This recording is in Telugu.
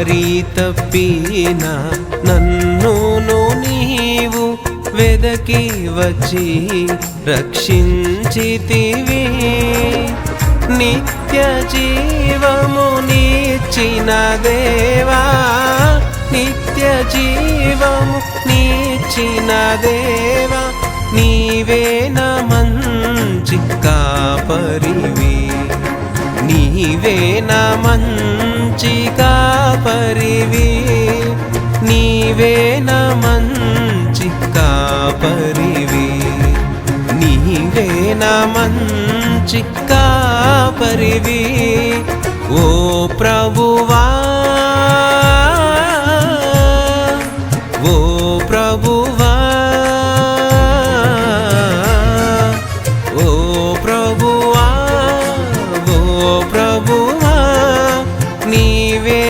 దారి తప్పిన నన్నును నీవు వెదకి వచ్చి రక్షించితివి. నిత్య జీవము నీచిన దేవా, నిత్య జీవము నీచిన దేవా, నీవే నా మంచి కాపరివి, నీవే నా మంచి కాపరివి, నీవే నా మంచి కాపరివి, నీవే నా మంచి కాపరివి. ఓ ప్రభువా